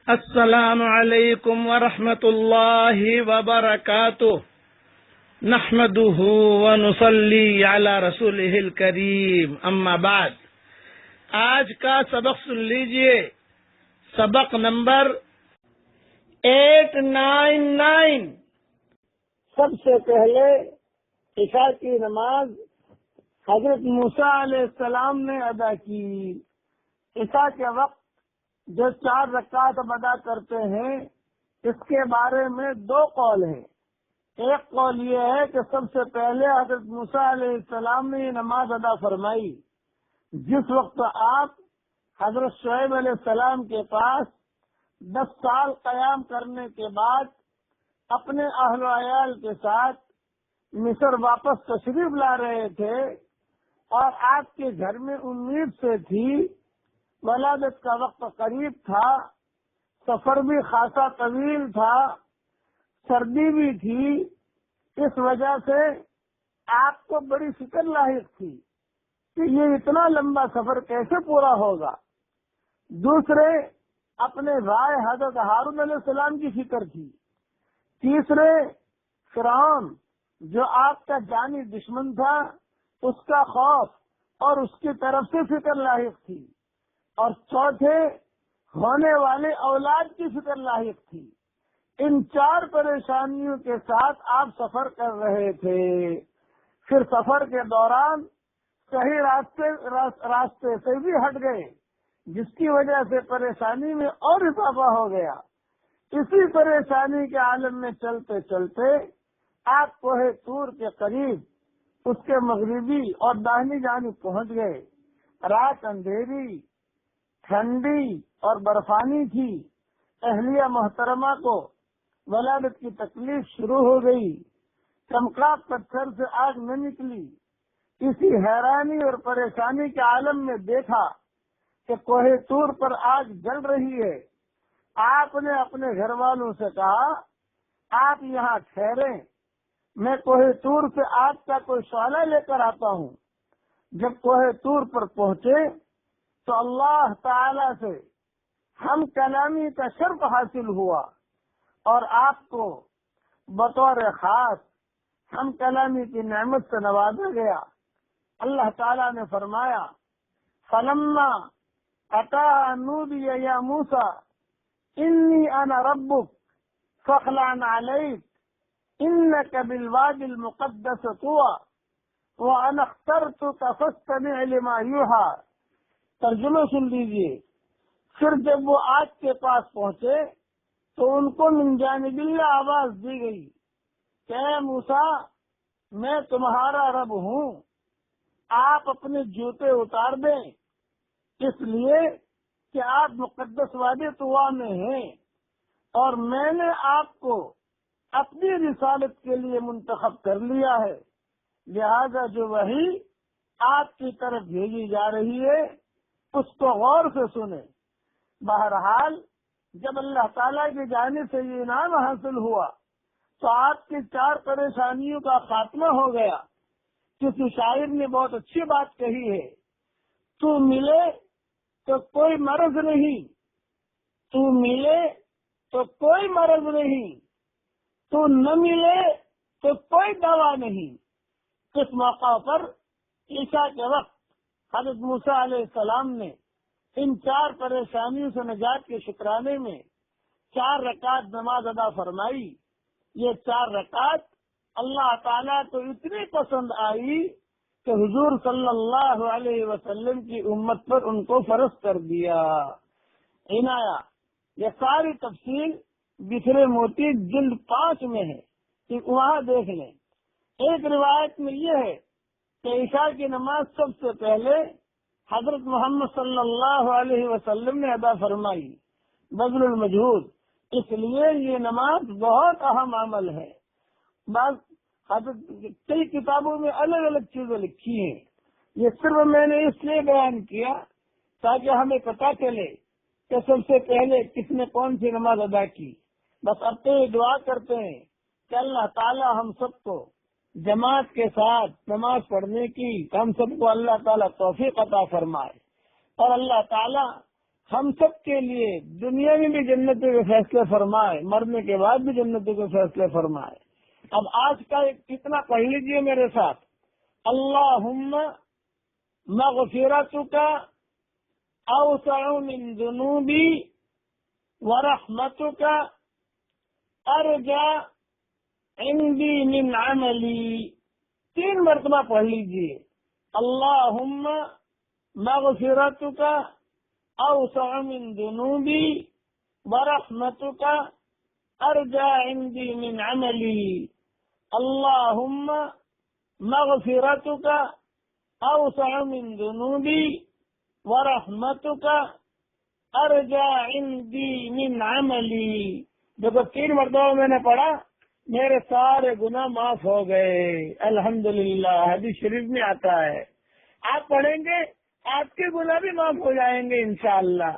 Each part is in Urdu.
السلام علیکم ورحمۃ اللہ وبرکاتہ نحمده ونصلی علی رسولہ الکریم اما بعد۔ آج کا سبق سن لیجئے، سبق نمبر 899۔ سب سے پہلے عشاء کی نماز حضرت موسیٰ علیہ السلام نے ادا کی۔ عشاء کے وقت جو 4 رکعت ادا کرتے ہیں اس کے بارے میں 2 قول ہیں۔ ایک قول یہ ہے کہ سب سے پہلے حضرت موسیٰ علیہ السلام نے یہ نماز ادا فرمائی جس وقت آپ حضرت شعیب علیہ السلام کے پاس 10 سال قیام کرنے کے بعد اپنے اہل و عیال کے ساتھ مصر واپس تشریف لا رہے تھے، اور آپ کے گھر میں امید سے تھی، ولادت کا وقت قریب تھا، سفر بھی خاصا طویل تھا، سردی بھی تھی، اس وجہ سے آپ کو بڑی فکر لاحق تھی کہ یہ اتنا لمبا سفر کیسے پورا ہوگا۔ دوسرے، اپنے بھائی حضرت ہارون علیہ السلام کی فکر تھی۔ تیسرے، فرعون جو آپ کا جانی دشمن تھا اس کا خوف اور اس کی طرف سے فکر لاحق تھی، اور چوتھے، ہونے والے اولاد کی فکر لاحق تھی۔ ان 4 پریشانیوں کے ساتھ آپ سفر کر رہے تھے۔ پھر سفر کے دوران صحیح راستے سے بھی ہٹ گئے، جس کی وجہ سے پریشانی میں اور اضافہ ہو گیا۔ اسی پریشانی کے عالم میں چلتے چلتے آپ کوہ طور کے قریب اس کے مغربی اور داہنی جانب پہنچ گئے۔ رات اندھیری، ٹھنڈی اور برفانی تھی۔ اہلیہ محترمہ کو ولادت کی تکلیف شروع ہو گئی۔ چمکاپ پتھر سے آگ نہ نکلی۔ اسی حیرانی اور پریشانی کے عالم میں دیکھا کہ کوہ طور پر آگ جل رہی ہے۔ آپ نے اپنے گھر والوں سے کہا، آپ یہاں ٹھہریں، میں کوہ طور سے آگ کا کوئی شعلہ لے کر آتا ہوں۔ جب کوہ طور پر پہنچے تو اللہ تعالی سے ہم کلامی کا شرف حاصل ہوا، اور آپ کو بطور خاص ہم کلامی کی نعمت سے نوازا گیا۔ اللہ تعالی نے فرمایا، فلما اتاها نودی یا موسیٰ انی انا ربک فاخلع علیک انک بالوادی المقدس طوی وانا اخترتک فاستمع لما یوحی۔ ترجمہ سن لیجیے۔ پھر جب وہ آگ کے پاس پہنچے تو ان کو من جانب اللہ آواز دی گئی کہ اے موسیٰ، میں تمہارا رب ہوں، آپ اپنے جوتے اتار دیں، اس لیے کہ آپ مقدس وادی طویٰ میں ہیں، اور میں نے آپ کو اپنی رسالت کے لیے منتخب کر لیا ہے، لہذا جو وحی آپ کی طرف بھیجی جا رہی ہے اس کو غور سے سنیں۔ بہرحال جب اللہ تعالیٰ کی جانب سے یہ انعام حاصل ہوا تو آپ کی 4 پریشانیوں کا خاتمہ ہو گیا۔ کسی شاعر نے بہت اچھی بات کہی ہے، تو ملے تو کوئی مرض نہیں، تو ملے تو کوئی مرض نہیں، تو نہ ملے تو کوئی دوا نہیں۔ اس موقع پر عشاء کے وقت حضرت موسیٰ علیہ السلام نے ان 4 پریشانیوں سے نجات کے شکرانے میں 4 رکعت نماز ادا فرمائی۔ یہ 4 رکعت اللہ تعالیٰ کو اتنی پسند آئی کہ حضور صلی اللہ علیہ وسلم کی امت پر ان کو فرض کر دیا۔ عنایا، یہ ساری تفصیل بکھرے موتی جلد 5 میں ہے، کہ وہاں دیکھ لیں۔ ایک روایت میں یہ ہے کہ عشاء کی نماز سب سے پہلے حضرت محمد صلی اللہ علیہ وسلم نے ادا فرمائی، بذل المجہود۔ اس لیے یہ نماز بہت اہم عمل ہے۔ بعض کئی کتابوں میں الگ الگ چیزیں لکھی ہیں، یہ صرف میں نے اس لیے بیان کیا تاکہ ہمیں پتہ چلے کہ سب سے پہلے کس نے کون سی نماز ادا کی۔ بس اب تو یہ دعا کرتے ہیں کہ اللہ تعالی ہم سب کو جماعت کے ساتھ نماز پڑھنے کی ہم سب کو اللہ تعالیٰ توفیق عطا فرمائے، اور اللہ تعالیٰ ہم سب کے لیے دنیا میں بھی جنتوں کے فیصلے فرمائے، مرنے کے بعد بھی جنتوں کے فیصلے فرمائے۔ اب آج کا ایک کتنا پڑھ لیجئے میرے ساتھ، اللہم مغفرتک اوسع من ذنوبی ورحمتک ارجع عندی من عملی۔ 3 مرتبہ پڑھ لیجئے، اللہم مغفرتک اوسع من ذنوبی ورحمتک ارجع عندی من عملی، اللہم مغفرتک اوسع من ذنوبی ورحمتک ارجع عندی من عملی۔ دیکھو 3 مرتبہ میں نے پڑھا، میرے سارے گناہ معاف ہو گئے، الحمدللہ۔ حدیث شریف میں آتا ہے، آپ پڑھیں گے آپ کے گناہ بھی معاف ہو جائیں گے انشاءاللہ۔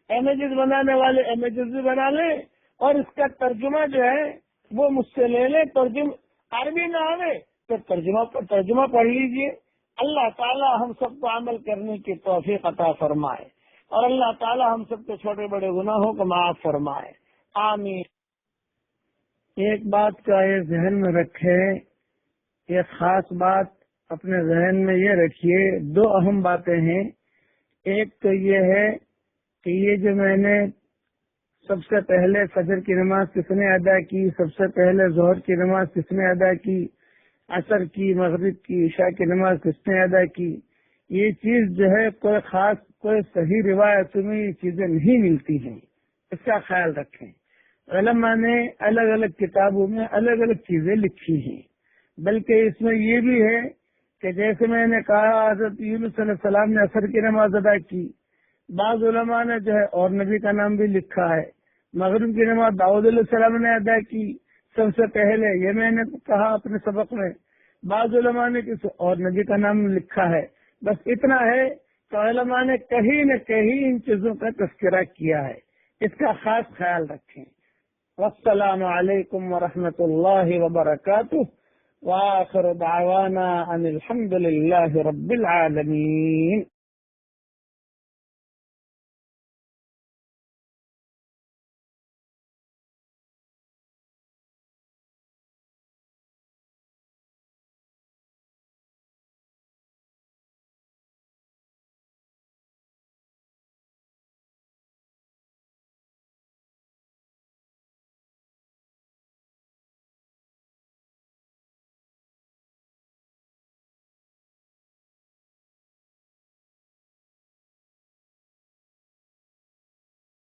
امیجز بنانے والے امیجز بھی بنا لیں، اور اس کا ترجمہ جو ہے وہ مجھ سے لے لیں۔ عربی نہ آئے تو ترجمہ پڑھ لیجئے۔ اللہ تعالی ہم سب کو عمل کرنے کی توفیق عطا فرمائے، اور اللہ تعالی ہم سب کے چھوٹے بڑے گناہوں کو معاف فرمائے، آمین۔ ایک بات کا یہ ذہن میں رکھے، ایک خاص بات اپنے ذہن میں یہ رکھیے، 2 اہم باتیں ہیں۔ ایک تو یہ ہے کہ یہ جو میں نے سب سے پہلے فجر کی نماز کس نے ادا کی، سب سے پہلے ظہر کی نماز کس نے ادا کی، عصر کی، مغرب کی، عشاء کی نماز کس نے ادا کی، یہ چیز جو ہے کوئی خاص کوئی صحیح روایتوں میں یہ چیزیں نہیں ملتی ہیں، اس کا خیال رکھیں۔ علماء نے الگ الگ کتابوں میں الگ الگ چیزیں لکھی ہیں، بلکہ اس میں یہ بھی ہے کہ جیسے میں نے کہا حضرت یونس علیہ السلام نے عصر کی نماز ادا کی، بعض علماء نے جو ہے اور نبی کا نام بھی لکھا ہے۔ مغرب کی نماز داؤد علیہ السلام نے ادا کی سب سے پہلے، یہ میں نے کہا اپنے سبق میں۔ بعض علماء نے کسی اور نبی کا نام لکھا ہے۔ بس اتنا ہے کہ علماء نے کہیں نہ کہیں ان چیزوں کا تذکرہ کیا ہے، اس کا خاص خیال رکھیں۔ والسلام علیکم ورحمۃ اللہ وبرکاتہ، وآخر دعوانا ان الحمد للہ رب العالمین۔